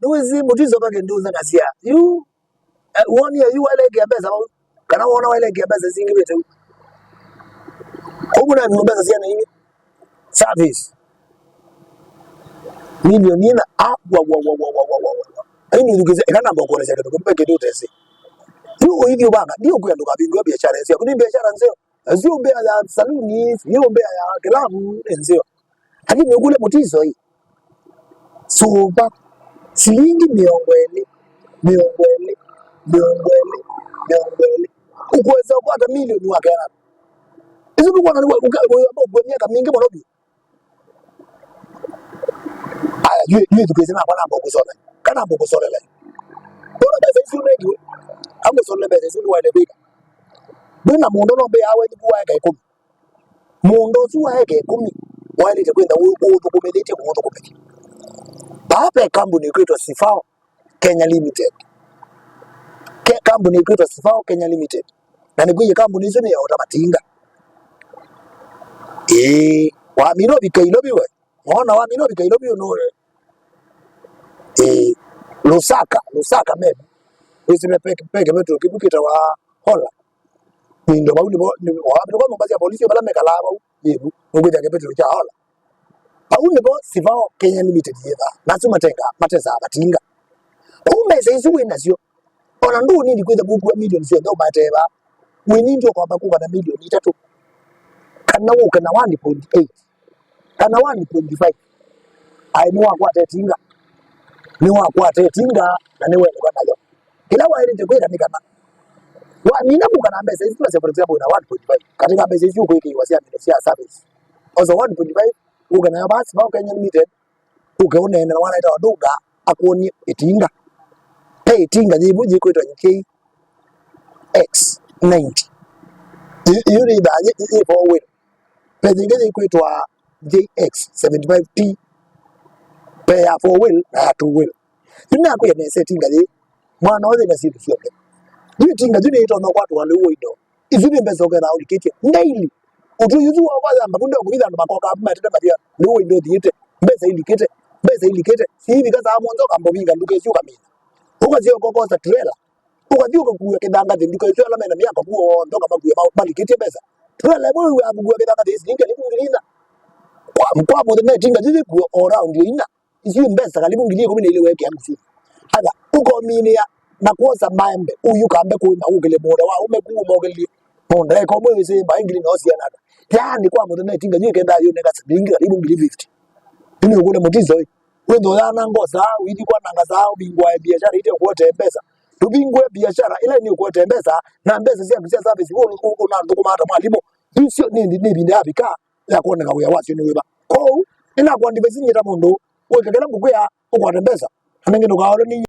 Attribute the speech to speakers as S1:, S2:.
S1: nuzi mutizo bage nduza kasia you one year you wale Mbesa kana wona wale Mbesa zingi betu komuna Mbesa sia na hivi service milioni na wa ini ndugize kana mbokole zake kupeke dote si tu hivyo bana ndio kwa ndo kabingwa biashara sio kuni biashara sio mbea ya saluni sio mbea ya klabu nzio lakini ngule mutizo hii suba shilingi miongweli ukweza kupata milioni wake yana hizo tu kwa miaka mingi mbona aya yeye tukisema kwa namba kusona kana mbo kusona la bora pesa hizo mengi amo sona pesa hizo wale bika bina mundo no be awe ni kuwa ga 10 mundo tu wa ga 10 wale kwenda uko kumelete kuoto kupeki hapa kampuni inaitwa Sifao Kenya Limited kampuni inaitwa Sifao Kenya Limited na ni kwenye kampuni hizo ni ya matinga wa mino bikailobi we ona wa mino bikailobi no Lusaka mebe isime peke metu kibukita wa hola nindo baudi wa mino kwa mbazi ya polisi bala mekalaba yebu ngoja ke petro cha hola paundi bo Sifao Kenya Limited yeba nasuma tenga matesa batinga kumbe sisi wina sio ona ndu nini kweza buku wa milioni sio ndo bateba wini ndio kwa bakuba na milioni 3 kana 1.8 kana 1.5 ai ni wa kwa tetinga na ni wewe kwa nayo kila wa ile kwenda ni kama wa nina mukana Mbesa hizi for example na 1.5 katika Mbesa hizi uko hiki wasia service also 1.5 ugana ya basi bao Kenya Limited ukaona na wanaita waduga akuoni itinga itinga jibuje kwetwa KX90 yuri baje for win pejingine kwetwa JX75T paya for wheel na two wheel ina kwa ne settinga je mwana wale na situ sio ni tinga jini ito no kwatu wale uido izini Mbesa kwa na ulikete ndaili utu yuzu wa kwanza mbakunda kubiza ndo makoka hapa tete badia ni uido diete Mbesa ilikete si hivi kaza mwanzo kambo binga nduke sio kamina ukazio kokoza trailer ukajua kuya kidanga nduke sio la mena miaka kuo ndoka bakuya balikete Mbesa trailer wewe abuguya kidanga hizi ninge libungilina kwa mkwa mode tinga jini ku around ina isi Mbesa kalibu ngilie kumina ile weke yangu hada uko minia na kuoza maembe uyu kambe ku na ugele boda wa umekuwa mogeli bonda ko mo ise ba ingili no sia nada yani kwa mode tinga jini kenda yo nega singi kalibu ngili 50 ini ukule mutizo wendo yana ngoza widi kwa nanga zao bingwa ya biashara ite kuote Mbesa tubingwe biashara ile ni kuote Mbesa na Mbesa sia kusia service uko na ndukumata mwalimu sio nindi binda bika ya kuona ngawe wasi ni weba ko ina kwa ndibezinyi ta mundo ukagala kukwea uko Mbesa anenge ndo gaolo ni